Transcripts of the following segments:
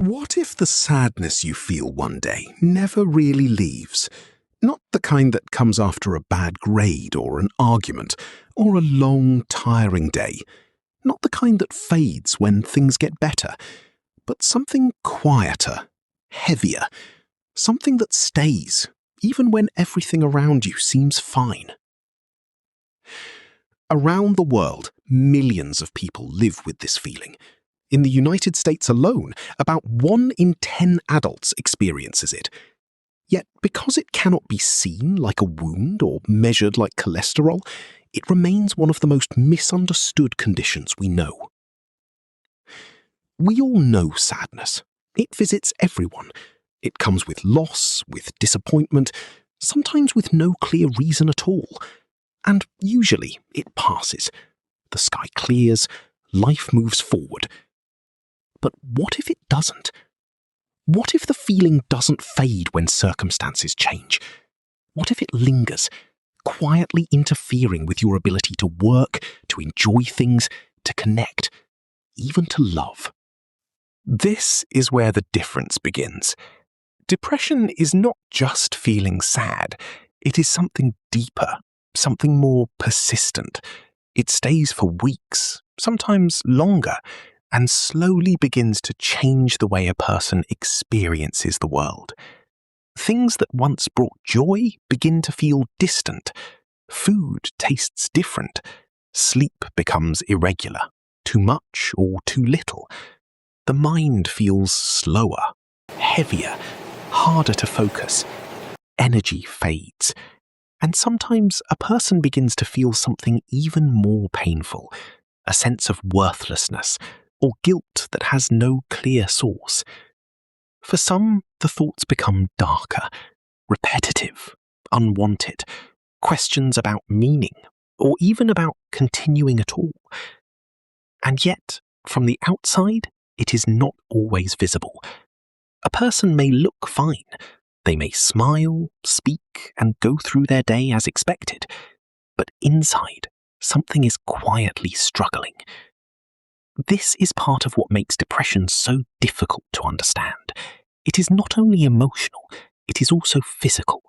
What if the sadness you feel one day never really leaves? Not the kind that comes after a bad grade or an argument or a long, tiring day. Not the kind that fades when things get better, but something quieter, heavier, something that stays, even when everything around you seems fine. Around the world, millions of people live with this feeling. In the United States alone, about 1 in 10 adults experiences it. Yet, because it cannot be seen like a wound or measured like cholesterol, it remains one of the most misunderstood conditions we know. We all know sadness. It visits everyone. It comes with loss, with disappointment, sometimes with no clear reason at all. And usually it passes. The sky clears, life moves forward. But what if it doesn't? What if the feeling doesn't fade when circumstances change? What if it lingers, quietly interfering with your ability to work, to enjoy things, to connect, even to love? This is where the difference begins. Depression is not just feeling sad. It is something deeper, something more persistent. It stays for weeks, sometimes longer, and slowly begins to change the way a person experiences the world. Things that once brought joy begin to feel distant. Food tastes different. Sleep becomes irregular, too much or too little. The mind feels slower, heavier, harder to focus. Energy fades. And sometimes a person begins to feel something even more painful, a sense of worthlessness, or guilt that has no clear source. For some, the thoughts become darker, repetitive, unwanted, questions about meaning, or even about continuing at all. And yet, from the outside, it is not always visible. A person may look fine. They may smile, speak, and go through their day as expected. But inside, something is quietly struggling. This is part of what makes depression so difficult to understand. It is not only emotional, it is also physical.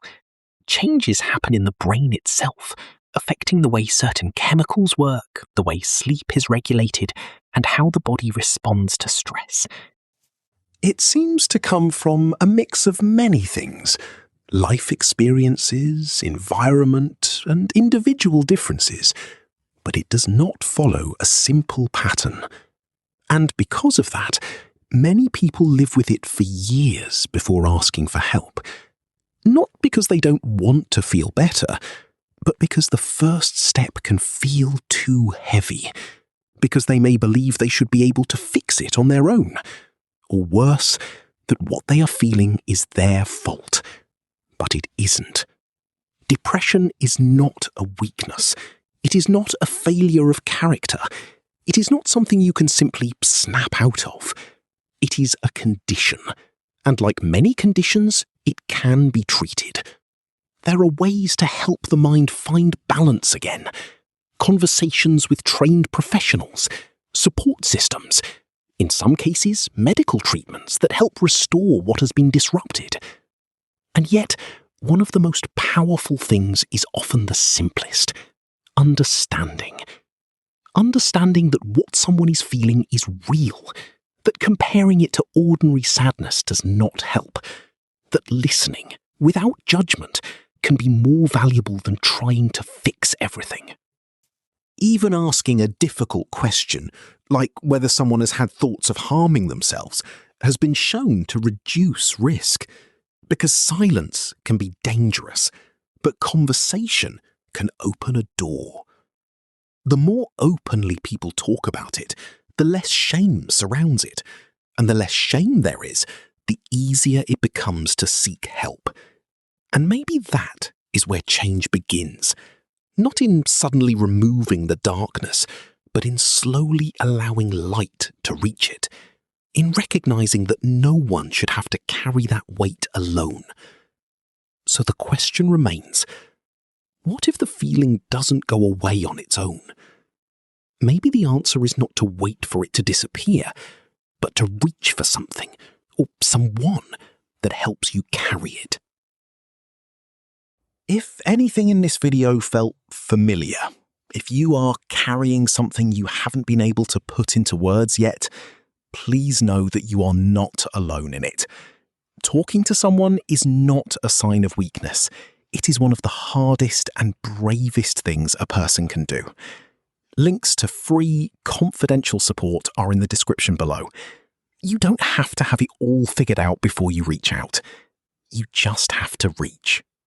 Changes happen in the brain itself, affecting the way certain chemicals work, the way sleep is regulated, and how the body responds to stress. It seems to come from a mix of many things: life experiences, environment, and individual differences. But it does not follow a simple pattern. And because of that, many people live with it for years before asking for help. Not because they don't want to feel better, but because the first step can feel too heavy, because they may believe they should be able to fix it on their own, or worse, that what they are feeling is their fault. But it isn't. Depression is not a weakness. It is not a failure of character. It is not something you can simply snap out of. It is a condition, and like many conditions, it can be treated. There are ways to help the mind find balance again. Conversations with trained professionals, support systems, in some cases, medical treatments that help restore what has been disrupted. And yet, one of the most powerful things is often the simplest: understanding. Understanding that what someone is feeling is real, that comparing it to ordinary sadness does not help, that listening, without judgment, can be more valuable than trying to fix everything. Even asking a difficult question, like whether someone has had thoughts of harming themselves, has been shown to reduce risk. Because silence can be dangerous, but conversation can open a door. The more openly people talk about it, the less shame surrounds it, and the less shame there is, the easier it becomes to seek help. And maybe that is where change begins, not in suddenly removing the darkness, but in slowly allowing light to reach it, in recognizing that no one should have to carry that weight alone. So the question remains, what if the feeling doesn't go away on its own? Maybe the answer is not to wait for it to disappear, but to reach for something, or someone that helps you carry it. If anything in this video felt familiar, if you are carrying something you haven't been able to put into words yet, please know that you are not alone in it. Talking to someone is not a sign of weakness. It is one of the hardest and bravest things a person can do. Links to free, confidential support are in the description below. You don't have to have it all figured out before you reach out. You just have to reach.